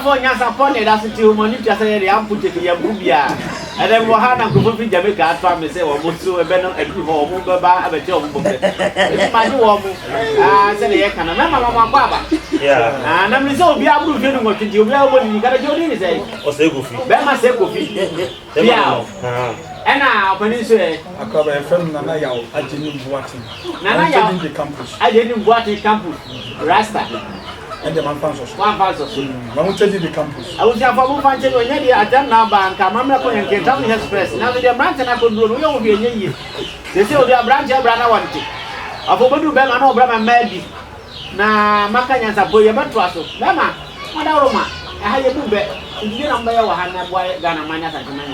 for Yansapon, that's it. You money just say the amput to Yabubia. And then Wahana go to Jamaica, I say, or Musu, a banner, and you home, go back a job. It's my new woman. I said, I can remember my Baba. Yeah, and I'm so be able to do what you will when you got a job in say. Or say, Bema say, yeah. And now, when you say, I cover a friend, Nana, I didn't watch him. Nana, the campus. I didn't watch the campus. Rasta. And the man fancy. One fancy. I will tell you the campus. I will have a fancy when you are done now, bank. I'm not going to get on the express. Now, the branch and I could do no be a year. They say, they are branch, I ran one thing. I forgot to bell and no brother, maybe. Now, Macanyans are boy about Trussell. Lama, what aroma? I have a move back. You don't know how to buy Ghana minus at the man.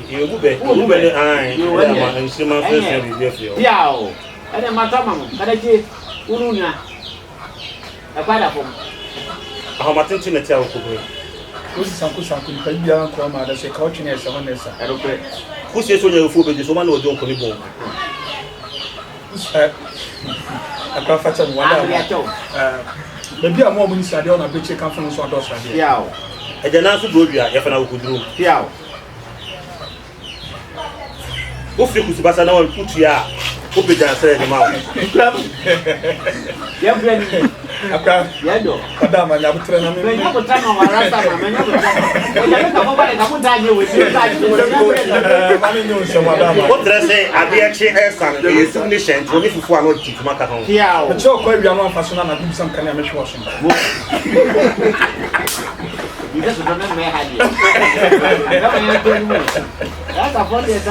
You move back. You were and see my face. Yeah, and then my Tamam, but I did Uruna. A pineapple. How much attention to tell you? Who's some can be on Croma that's a coaching as a honest. I don't pray. Who says when you're full, but someone who don't call you. I prefer to one. Maybe a moment is on a bitch conference on those. Yeah. And then also go here if I could do. Yeah. If you could pass an hour, put here. Hope it does say the mouth. Yeah, yeah, no. Madam, I have trained me. I have a time on my rasta, I what did I say? I be actually asked the explanation to me for not to make a home. Yeah, but you're quite young person and I do some kind of mesh washing. You just don't know where I that's a funny as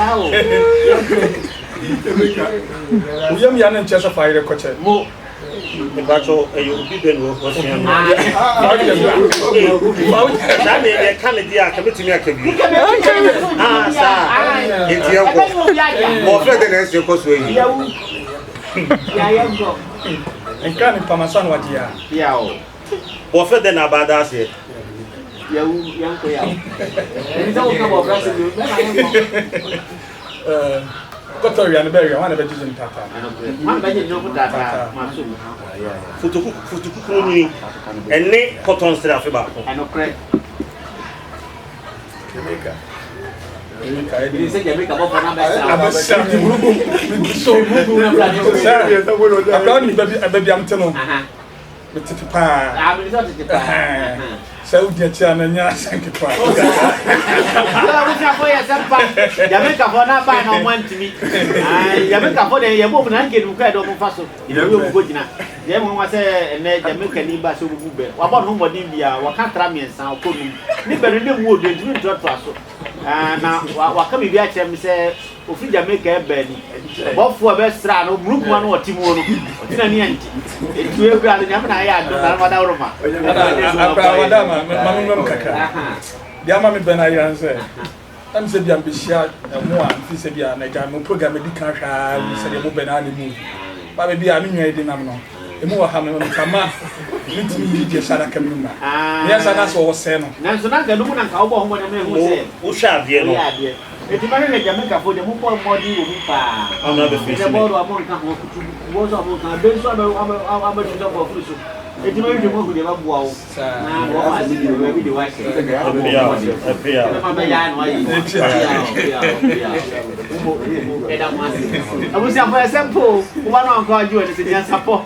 William Yan and Chester Fire Coach. The battle you be been was him. I can't committee me. It's your more than as your cosway. And can't Pamasan what you are. More than about us here. Young Kotori and Berry, one of the Jim Tata. One budget no Tata, Futukuni, and Nick Cotton Staff about. I know, Craig. Jamaica. You say Jamaica, I'm so moving. So dear Chana, thank you. Jamaica for not buying on one to me. Jamaica for the woman and get required of Faso. You know, good enough. The woman was a Jamaican Niba so good. About whom would India, what can't Ramian sound couldn't. Never really would do it to us. Now, what can we get him say, if you Jamaica Benny? Both for best run or group one or Timor. It's real grand and I had done what Mamma Kaka. The Amami Benayan said, I'm said, I'm be shot and more, and he said, yeah, and I will program a decant, we said, a Benani move. But maybe I'm in a dynamo. The more Hammer Kama, let me just had a camuna. Yes, and that's what was saying. Now, so not the woman and cowboy who said, who shall be a if you marry Jamaica for the more body, I'm not the face of was almost a bit of it's not the one who never wow. I was a simple one on God, you and the support.